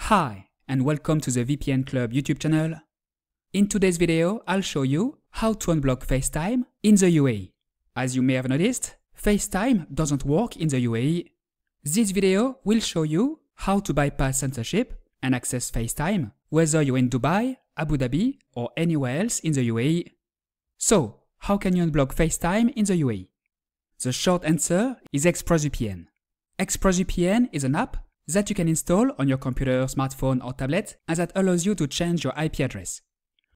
Hi, and welcome to the VPN Club YouTube channel. In today's video, I'll show you how to unblock FaceTime in the UAE. As you may have noticed, FaceTime doesn't work in the UAE. This video will show you how to bypass censorship and access FaceTime, whether you're in Dubai, Abu Dhabi, or anywhere else in the UAE. So, how can you unblock FaceTime in the UAE? The short answer is ExpressVPN. ExpressVPN is an app that you can install on your computer, smartphone, or tablet, and that allows you to change your IP address.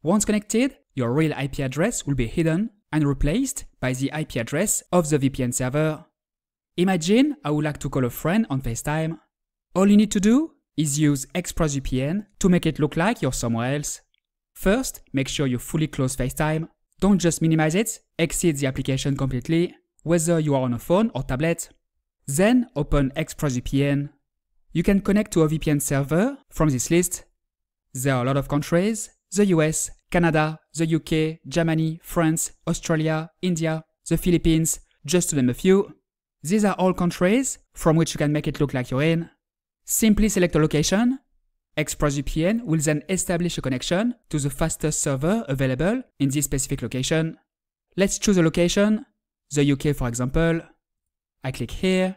Once connected, your real IP address will be hidden and replaced by the IP address of the VPN server. Imagine I would like to call a friend on FaceTime. All you need to do is use ExpressVPN to make it look like you're somewhere else. First, make sure you fully close FaceTime. Don't just minimize it, exit the application completely, whether you are on a phone or tablet. Then open ExpressVPN. You can connect to a VPN server from this list. There are a lot of countries: the US, Canada, the UK, Germany, France, Australia, India, the Philippines, just to name a few. These are all countries from which you can make it look like you're in. Simply select a location. ExpressVPN will then establish a connection to the fastest server available in this specific location. Let's choose a location, the UK for example. I click here,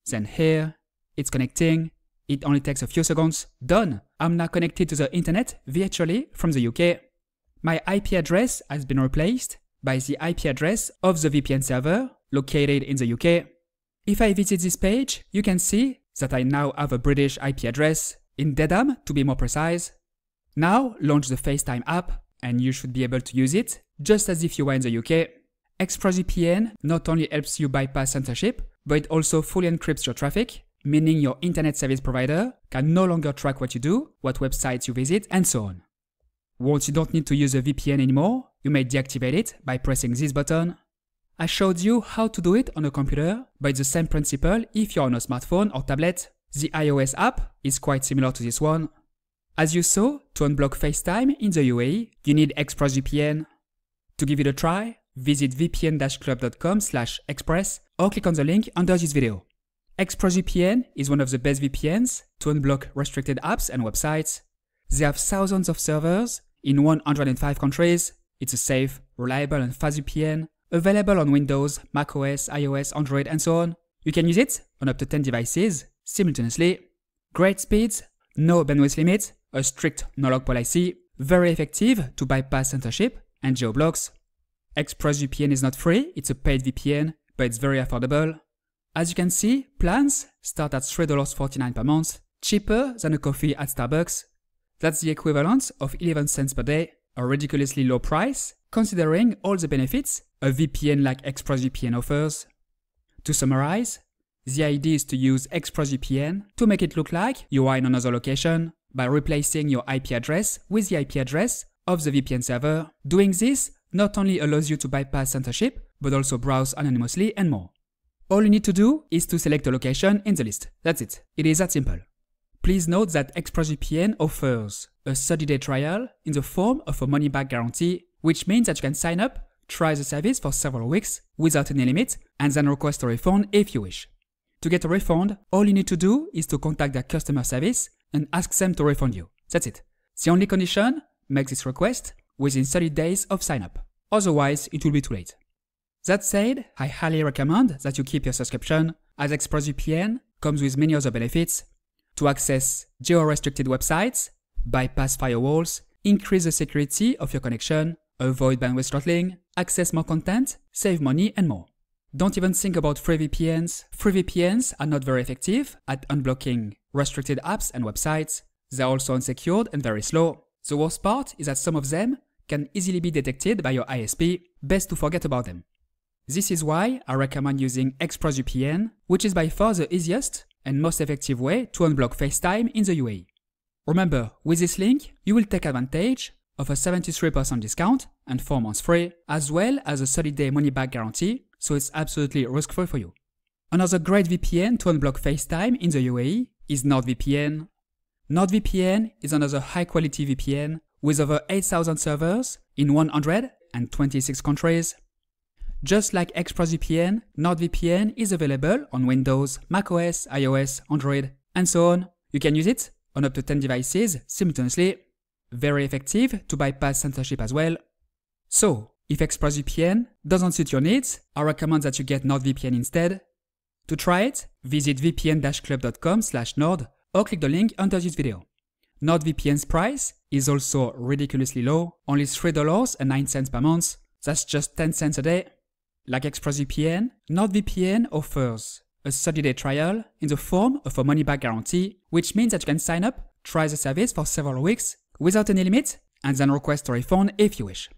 then here. It's connecting. It only takes a few seconds. Done! I'm now connected to the internet virtually from the UK. My IP address has been replaced by the IP address of the VPN server located in the UK. If I visit this page, you can see that I now have a British IP address, in Dedham to be more precise. Now launch the FaceTime app and you should be able to use it just as if you were in the UK. ExpressVPN not only helps you bypass censorship, but it also fully encrypts your traffic, meaning your internet service provider can no longer track what you do, what websites you visit, and so on. Once you don't need to use a VPN anymore, you may deactivate it by pressing this button. I showed you how to do it on a computer, but it's the same principle if you're on a smartphone or tablet. The iOS app is quite similar to this one. As you saw, to unblock FaceTime in the UAE, you need ExpressVPN. To give it a try, visit vpn-club.com/express or click on the link under this video. ExpressVPN is one of the best VPNs to unblock restricted apps and websites. They have thousands of servers in 105 countries. It's a safe, reliable and fast VPN, available on Windows, macOS, iOS, Android and so on. You can use it on up to 10 devices simultaneously. Great speeds, no bandwidth limit, a strict no-log policy, very effective to bypass censorship and geoblocks. ExpressVPN is not free, it's a paid VPN, but it's very affordable. As you can see, plans start at $3.49 per month, cheaper than a coffee at Starbucks. That's the equivalent of 11 cents per day, a ridiculously low price, considering all the benefits a VPN like ExpressVPN offers. To summarize, the idea is to use ExpressVPN to make it look like you are in another location by replacing your IP address with the IP address of the VPN server. Doing this not only allows you to bypass censorship, but also browse anonymously and more. All you need to do is to select a location in the list. That's it. It is that simple. Please note that ExpressVPN offers a 30-day trial in the form of a money-back guarantee, which means that you can sign up, try the service for several weeks without any limit, and then request a refund if you wish. To get a refund, all you need to do is to contact their customer service and ask them to refund you. That's it. The only condition: make this request within 30 days of sign-up. Otherwise, it will be too late. That said, I highly recommend that you keep your subscription, as ExpressVPN comes with many other benefits: to access geo-restricted websites, bypass firewalls, increase the security of your connection, avoid bandwidth throttling, access more content, save money and more. Don't even think about free VPNs. Free VPNs are not very effective at unblocking restricted apps and websites. They're also unsecured and very slow. The worst part is that some of them can easily be detected by your ISP. Best to forget about them. This is why I recommend using ExpressVPN, which is by far the easiest and most effective way to unblock FaceTime in the UAE. Remember, with this link, you will take advantage of a 73% discount and 4 months free, as well as a 30-day money-back guarantee, so it's absolutely risk-free for you. Another great VPN to unblock FaceTime in the UAE is NordVPN. NordVPN is another high-quality VPN with over 8,000 servers in 126 countries. Just like ExpressVPN, NordVPN is available on Windows, macOS, iOS, Android, and so on. You can use it on up to 10 devices simultaneously. Very effective to bypass censorship as well. So, if ExpressVPN doesn't suit your needs, I recommend that you get NordVPN instead. To try it, visit vpn-club.com/nord or click the link under this video. NordVPN's price is also ridiculously low, only $3.09 per month. That's just 10 cents a day. Like ExpressVPN, NordVPN offers a 30-day trial in the form of a money-back guarantee, which means that you can sign up, try the service for several weeks without any limit, and then request a refund if you wish.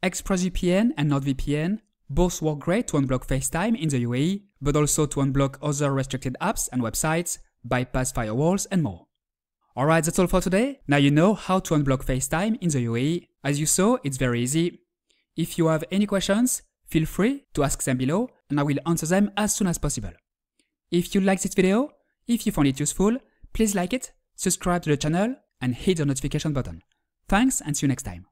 ExpressVPN and NordVPN both work great to unblock FaceTime in the UAE, but also to unblock other restricted apps and websites, bypass firewalls, and more. Alright, that's all for today. Now you know how to unblock FaceTime in the UAE. As you saw, it's very easy. If you have any questions, feel free to ask them below and I will answer them as soon as possible. If you liked this video, if you found it useful, please like it, subscribe to the channel and hit the notification button. Thanks and see you next time.